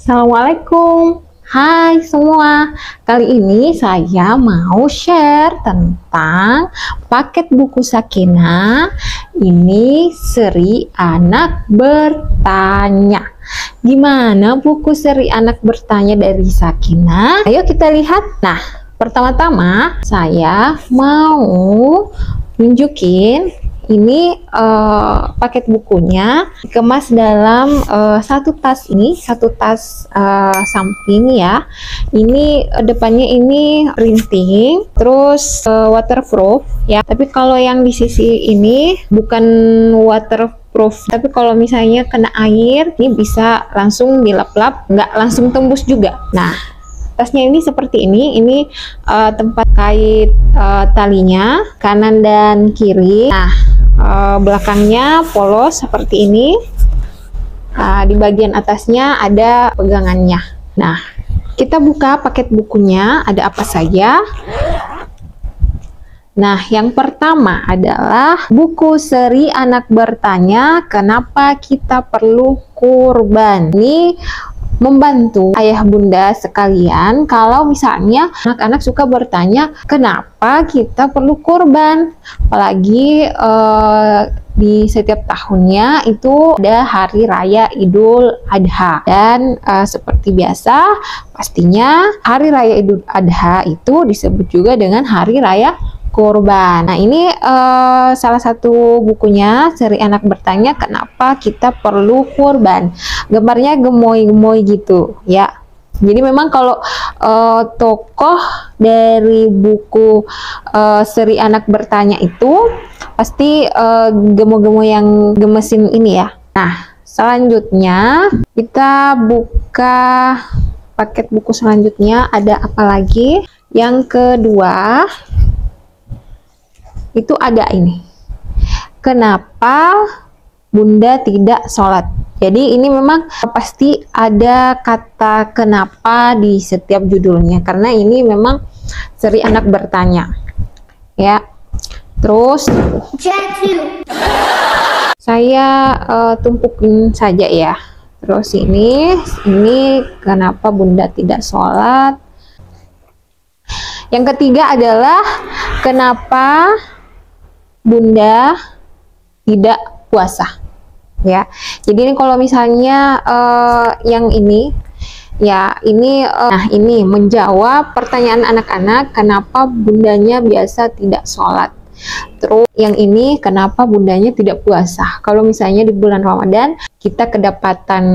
Assalamualaikum. Hai semua. Kali ini saya mau share tentang paket buku Sakinah. Ini seri Anak Bertanya. Gimana buku seri Anak Bertanya dari Sakinah? Ayo kita lihat. Nah, pertama-tama saya mau nunjukin ini paket bukunya dikemas dalam satu tas samping ya. Ini depannya ini printing, terus waterproof ya. Tapi kalau yang di sisi ini bukan waterproof, tapi kalau misalnya kena air ini bisa langsung dilap-lap, nggak langsung tembus juga. Nah, tasnya ini seperti ini tempat kait talinya kanan dan kiri. Nah, belakangnya polos seperti ini. Di bagian atasnya ada pegangannya. Nah, kita buka paket bukunya, ada apa saja. Nah, yang pertama adalah buku seri Anak Bertanya, Kenapa Kita Perlu Kurban. Ini membantu ayah bunda sekalian kalau misalnya anak-anak suka bertanya kenapa kita perlu kurban, apalagi di setiap tahunnya itu ada hari raya Idul Adha, dan seperti biasa pastinya hari raya Idul Adha itu disebut juga dengan hari raya kurban. Nah, ini salah satu bukunya seri Anak Bertanya, Kenapa Kita Perlu Kurban. Gambarnya gemoy-gemoy gitu ya. Jadi memang kalau tokoh dari buku seri Anak Bertanya itu pasti gemo-gemo yang gemesin ini ya. Nah, selanjutnya kita buka paket buku selanjutnya, ada apa lagi? Yang kedua itu ada ini, kenapa bunda tidak sholat. Jadi ini memang pasti ada kata kenapa di setiap judulnya, karena ini memang seri Anak Bertanya ya. Terus saya tumpukin saja ya. Terus ini kenapa bunda tidak sholat. Yang ketiga adalah kenapa bunda tidak puasa ya. Jadi ini kalau misalnya yang ini ya, ini menjawab pertanyaan anak-anak kenapa bundanya biasa tidak sholat. Terus yang ini kenapa bundanya tidak puasa. Kalau misalnya di bulan Ramadan kita kedapatan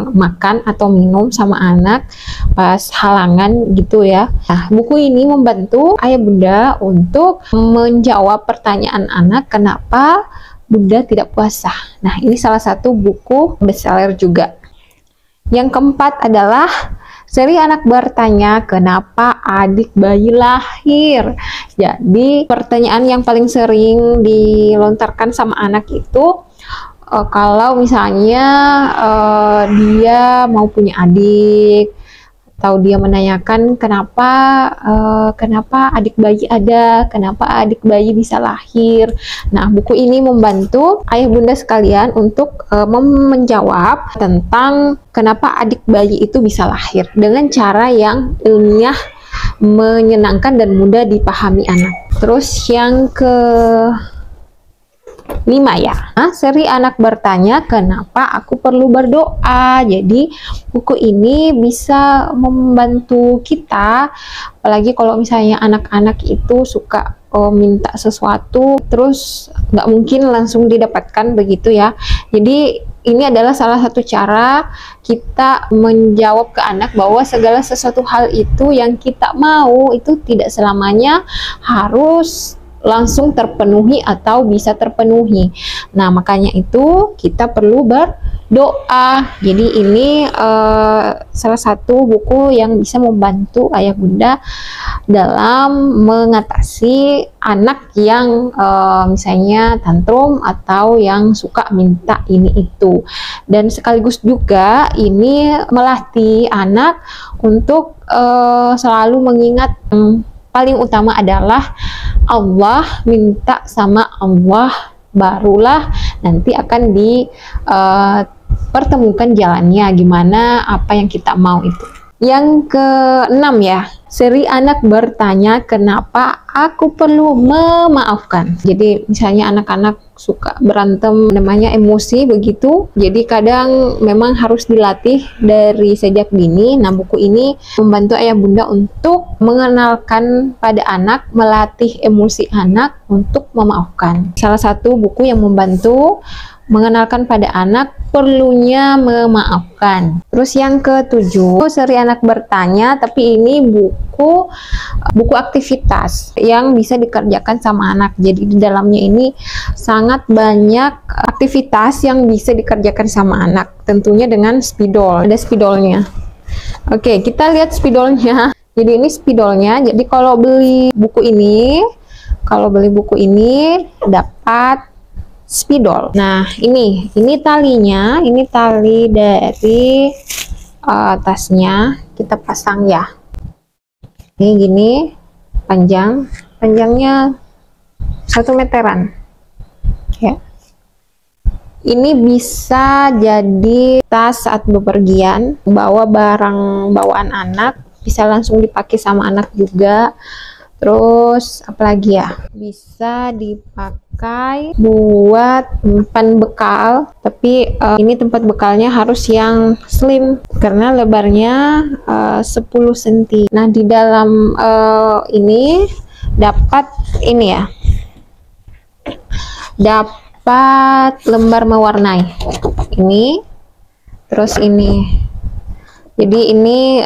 makan atau minum sama anak pas halangan gitu ya. Nah, buku ini membantu ayah bunda untuk menjawab pertanyaan anak kenapa bunda tidak puasa. Nah, ini salah satu buku bestseller juga. Yang keempat adalah seri Anak Bertanya, Kenapa Adik Bayi Lahir. Jadi pertanyaan yang paling sering dilontarkan sama anak itu kalau misalnya dia mau punya adik, atau dia menanyakan kenapa adik bayi ada, kenapa adik bayi bisa lahir. Nah, buku ini membantu ayah bunda sekalian untuk menjawab tentang kenapa adik bayi itu bisa lahir dengan cara yang ilmiah, menyenangkan dan mudah dipahami anak. Terus yang ke 5 ya, seri Anak Bertanya, Kenapa Aku Perlu Berdoa. Jadi buku ini bisa membantu kita, apalagi kalau misalnya anak-anak itu suka minta sesuatu terus nggak mungkin langsung didapatkan begitu ya. Jadi ini adalah salah satu cara kita menjawab ke anak bahwa segala sesuatu hal itu yang kita mau itu tidak selamanya harus langsung terpenuhi atau bisa terpenuhi. Nah, makanya itu kita perlu berdoa. Jadi ini salah satu buku yang bisa membantu ayah bunda dalam mengatasi anak yang misalnya tantrum atau yang suka minta ini itu. Dan sekaligus juga ini melatih anak untuk selalu mengingat paling utama adalah Allah, minta sama Allah barulah nanti akan pertemukan jalannya, gimana apa yang kita mau itu. Yang keenam ya, seri anak bertanya kenapa aku perlu memaafkan. Jadi misalnya anak-anak suka berantem, namanya emosi begitu. Jadi kadang memang harus dilatih dari sejak dini. Nah, buku ini membantu ayah bunda untuk mengenalkan pada anak, melatih emosi anak untuk memaafkan. Salah satu buku yang membantu mengenalkan pada anak perlunya memaafkan. Terus yang ketujuh, seri anak bertanya, tapi ini buku aktivitas yang bisa dikerjakan sama anak. Jadi di dalamnya ini sangat banyak aktivitas yang bisa dikerjakan sama anak, tentunya dengan spidol. Ada spidolnya. Oke, kita lihat spidolnya. Jadi ini spidolnya. Jadi kalau beli buku ini dapat spidol. Nah, ini talinya, ini tali dari tasnya, kita pasang ya. Ini gini, panjangnya 1 meteran. Ya. Ini bisa jadi tas saat bepergian, bawa barang bawaan anak, bisa langsung dipakai sama anak juga. Terus apalagi ya, bisa dipakai buat menyimpan bekal, tapi ini tempat bekalnya harus yang slim karena lebarnya 10 cm. Nah, di dalam ini dapat ini ya, dapat lembar mewarnai ini, terus ini. Jadi ini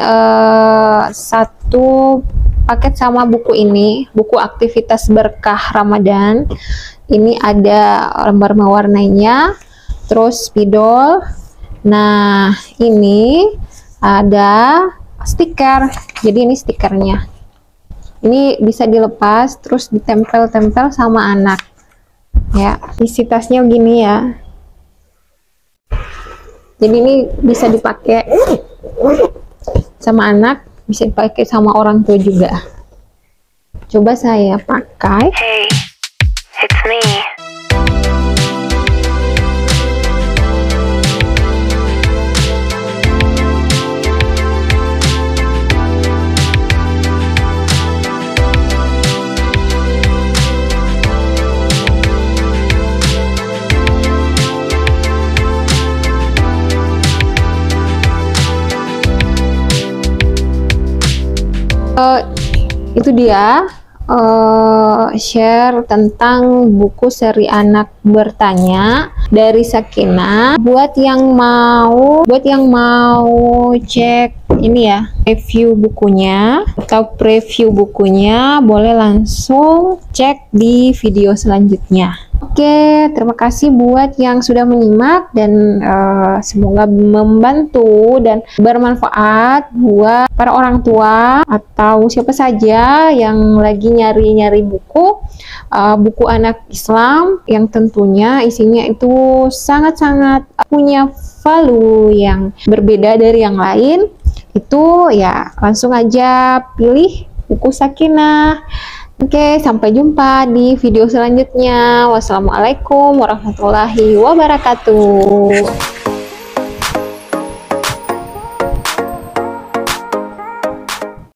satu paket sama buku ini, buku aktivitas berkah Ramadan. Ini ada lembar mewarnainya, terus spidol. Nah, ini ada stiker. Jadi ini stikernya. Ini bisa dilepas terus ditempel-tempel sama anak. Ya, isi tasnya gini ya. Jadi ini bisa dipakai sama anak, bisa dipakai sama orang tua juga. Coba saya pakai. Hey, it's me. Itu dia share tentang buku seri anak bertanya dari Sakinah. Buat yang mau cek ini ya, review bukunya atau preview bukunya, boleh langsung cek di video selanjutnya. Oke, terima kasih buat yang sudah menyimak dan semoga membantu dan bermanfaat buat para orang tua atau siapa saja yang lagi nyari-nyari buku anak Islam yang tentunya isinya itu sangat-sangat punya value yang berbeda dari yang lain. Itu ya langsung aja pilih buku Sakinah. Oke, sampai jumpa di video selanjutnya. Wassalamualaikum warahmatullahi wabarakatuh.